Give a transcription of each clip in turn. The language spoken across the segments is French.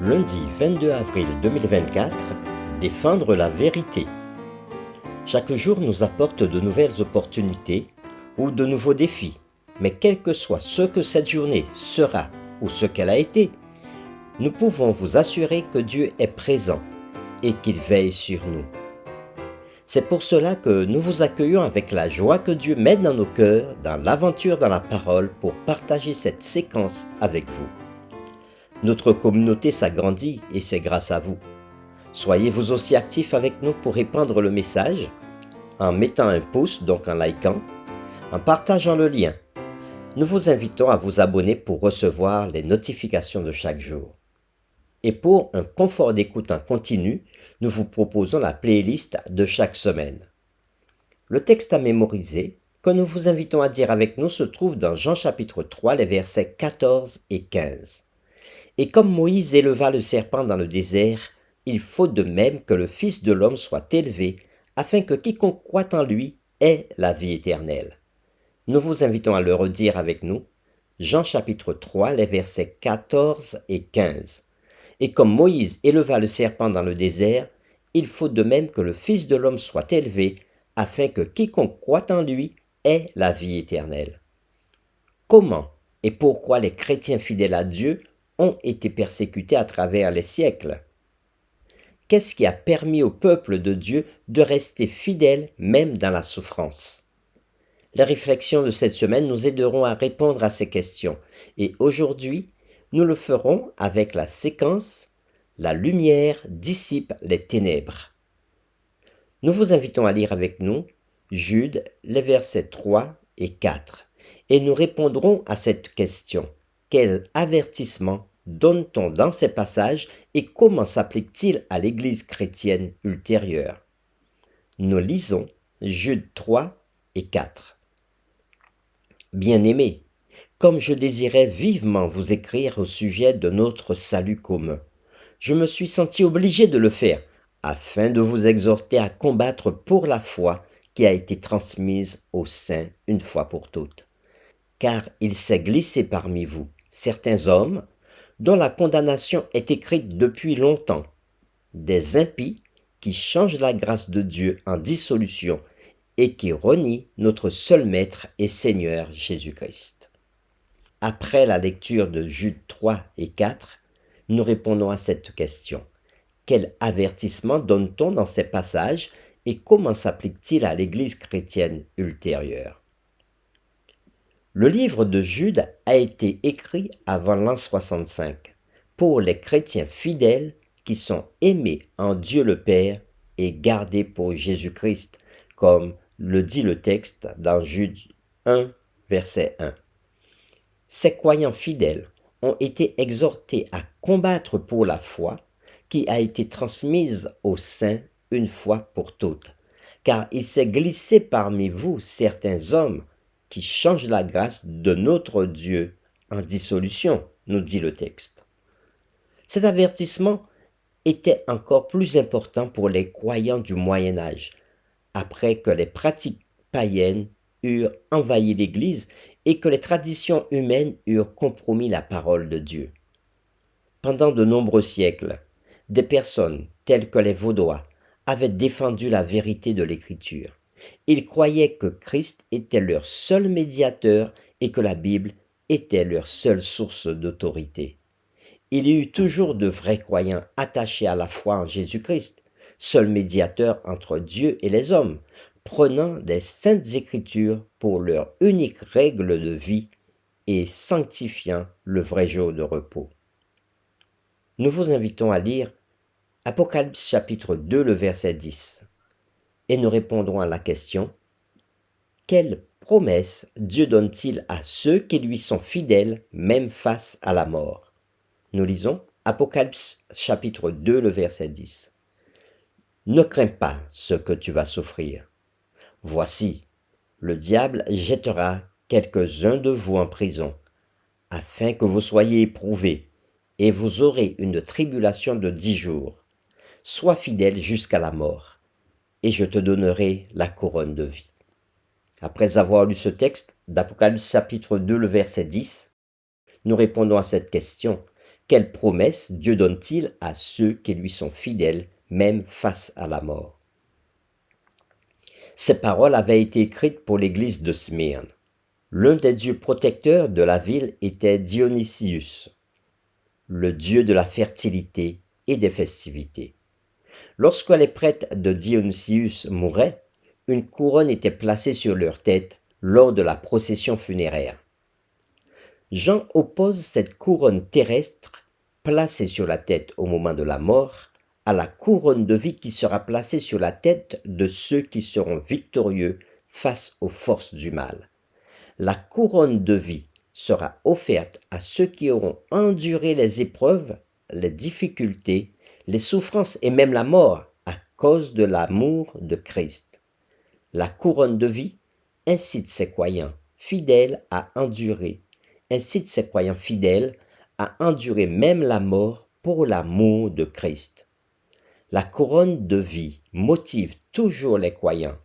Lundi 22 avril 2024, défendre la vérité. Chaque jour nous apporte de nouvelles opportunités ou de nouveaux défis, mais quel que soit ce que cette journée sera ou ce qu'elle a été, nous pouvons vous assurer que Dieu est présent et qu'il veille sur nous. C'est pour cela que nous vous accueillons avec la joie que Dieu met dans nos cœurs, dans l'aventure dans la parole, pour partager cette séquence avec vous. Notre communauté s'agrandit et c'est grâce à vous. Soyez vous aussi actifs avec nous pour répandre le message, en mettant un pouce, donc en likant, en partageant le lien. Nous vous invitons à vous abonner pour recevoir les notifications de chaque jour. Et pour un confort d'écoute en continu, nous vous proposons la playlist de chaque semaine. Le texte à mémoriser, que nous vous invitons à dire avec nous, se trouve dans Jean chapitre 3, les versets 14 et 15. Et comme Moïse éleva le serpent dans le désert, il faut de même que le Fils de l'homme soit élevé, afin que quiconque croit en lui ait la vie éternelle. Nous vous invitons à le redire avec nous. Jean chapitre 3, les versets 14 et 15. Et comme Moïse éleva le serpent dans le désert, il faut de même que le Fils de l'homme soit élevé, afin que quiconque croit en lui ait la vie éternelle. Comment et pourquoi les chrétiens fidèles à Dieu ont été persécutés à travers les siècles? Qu'est-ce qui a permis au peuple de Dieu de rester fidèle même dans la souffrance? Les réflexions de cette semaine nous aideront à répondre à ces questions et aujourd'hui, nous le ferons avec la séquence « La lumière dissipe les ténèbres ». Nous vous invitons à lire avec nous Jude, les versets 3 et 4 et nous répondrons à cette question. Quel avertissement donne-t-on dans ces passages et comment s'applique-t-il à l'Église chrétienne ultérieure? Nous lisons Jude 3 et 4. Bien-aimés, comme je désirais vivement vous écrire au sujet de notre salut commun, je me suis senti obligé de le faire, afin de vous exhorter à combattre pour la foi qui a été transmise aux saints une fois pour toutes. Car il s'est glissé parmi vous certains hommes dont la condamnation est écrite depuis longtemps, des impies qui changent la grâce de Dieu en dissolution et qui renient notre seul Maître et Seigneur Jésus-Christ. Après la lecture de Jude 3 et 4, nous répondons à cette question. Quel avertissement donne-t-on dans ces passages et comment s'applique-t-il à l'Église chrétienne ultérieure? Le livre de Jude a été écrit avant l'an 65 pour les chrétiens fidèles qui sont aimés en Dieu le Père et gardés pour Jésus-Christ, comme le dit le texte dans Jude 1, verset 1. Ces croyants fidèles ont été exhortés à combattre pour la foi qui a été transmise aux saints une fois pour toutes, car il s'est glissé parmi vous certains hommes qui changent la grâce de notre Dieu en dissolution, nous dit le texte. Cet avertissement était encore plus important pour les croyants du Moyen Âge, après que les pratiques païennes eurent envahi l'Église et que les traditions humaines eurent compromis la parole de Dieu. Pendant de nombreux siècles, des personnes telles que les Vaudois avaient défendu la vérité de l'Écriture. Ils croyaient que Christ était leur seul médiateur et que la Bible était leur seule source d'autorité. Il y eut toujours de vrais croyants attachés à la foi en Jésus-Christ, seul médiateur entre Dieu et les hommes, prenant les saintes Écritures pour leur unique règle de vie et sanctifiant le vrai jour de repos. Nous vous invitons à lire Apocalypse chapitre 2, le verset 10. Et nous répondrons à la question, quelle promesse Dieu donne-t-il à ceux qui lui sont fidèles, même face à la mort? Nous lisons Apocalypse chapitre 2, le verset 10. Ne crains pas ce que tu vas souffrir. Voici, le diable jettera quelques-uns de vous en prison, afin que vous soyez éprouvés, et vous aurez une tribulation de 10 jours. Sois fidèle jusqu'à la mort, et je te donnerai la couronne de vie. Après avoir lu ce texte d'Apocalypse chapitre 2, le verset 10, nous répondons à cette question. Quelle promesse Dieu donne-t-il à ceux qui lui sont fidèles, même face à la mort? Ces paroles avaient été écrites pour l'église de Smyrne. L'un des dieux protecteurs de la ville était Dionysius, le dieu de la fertilité et des festivités. Lorsque les prêtres de Dionysius mouraient, une couronne était placée sur leur tête lors de la procession funéraire. Jean oppose cette couronne terrestre placée sur la tête au moment de la mort à la couronne de vie qui sera placée sur la tête de ceux qui seront victorieux face aux forces du mal. La couronne de vie sera offerte à ceux qui auront enduré les épreuves, les difficultés, les souffrances et même la mort à cause de l'amour de Christ. La couronne de vie incite ses croyants fidèles à endurer même la mort pour l'amour de Christ. La couronne de vie motive toujours les croyants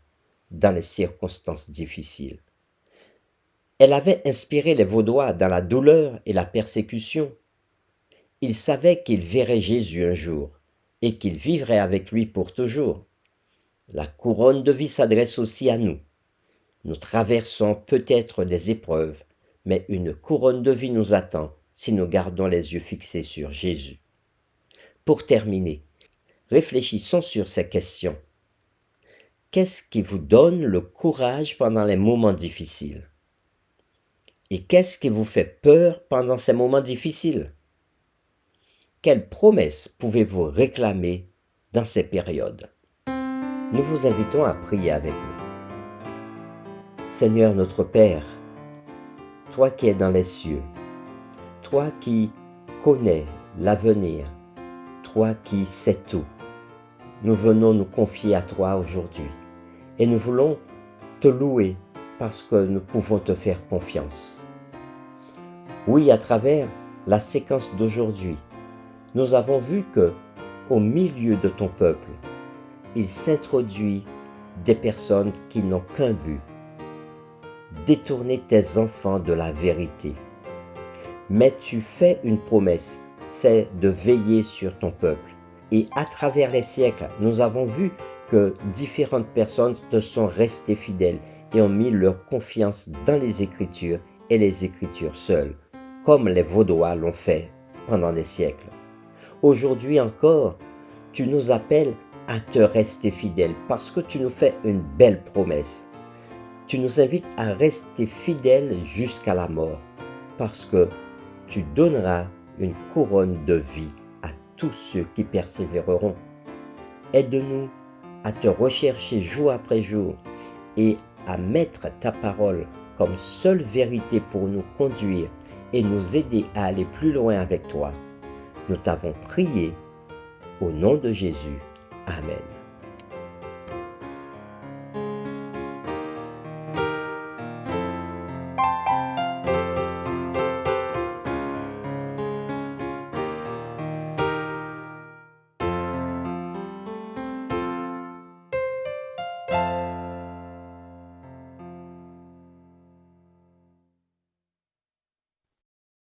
dans les circonstances difficiles. Elle avait inspiré les Vaudois dans la douleur et la persécution. Ils savaient qu'ils verraient Jésus un jour et qu'ils vivraient avec lui pour toujours. La couronne de vie s'adresse aussi à nous. Nous traversons peut-être des épreuves, mais une couronne de vie nous attend si nous gardons les yeux fixés sur Jésus. Pour terminer, réfléchissons sur ces questions. Qu'est-ce qui vous donne le courage pendant les moments difficiles? Et qu'est-ce qui vous fait peur pendant ces moments difficiles? Quelles promesses pouvez-vous réclamer dans ces périodes? Nous vous invitons à prier avec nous. Seigneur notre Père, toi qui es dans les cieux, toi qui connais l'avenir, toi qui sais tout, nous venons nous confier à toi aujourd'hui et nous voulons te louer parce que nous pouvons te faire confiance. Oui, à travers la séquence d'aujourd'hui, nous avons vu que, au milieu de ton peuple, il s'introduit des personnes qui n'ont qu'un but: détourner tes enfants de la vérité. Mais tu fais une promesse, c'est de veiller sur ton peuple. Et à travers les siècles, nous avons vu que différentes personnes te sont restées fidèles et ont mis leur confiance dans les Écritures et les Écritures seules, comme les Vaudois l'ont fait pendant des siècles. Aujourd'hui encore, tu nous appelles à te rester fidèles parce que tu nous fais une belle promesse. Tu nous invites à rester fidèles jusqu'à la mort parce que tu donneras une couronne de vie à tous ceux qui persévéreront. Aide-nous à te rechercher jour après jour et à mettre ta parole comme seule vérité pour nous conduire et nous aider à aller plus loin avec toi. Nous t'avons prié au nom de Jésus. Amen.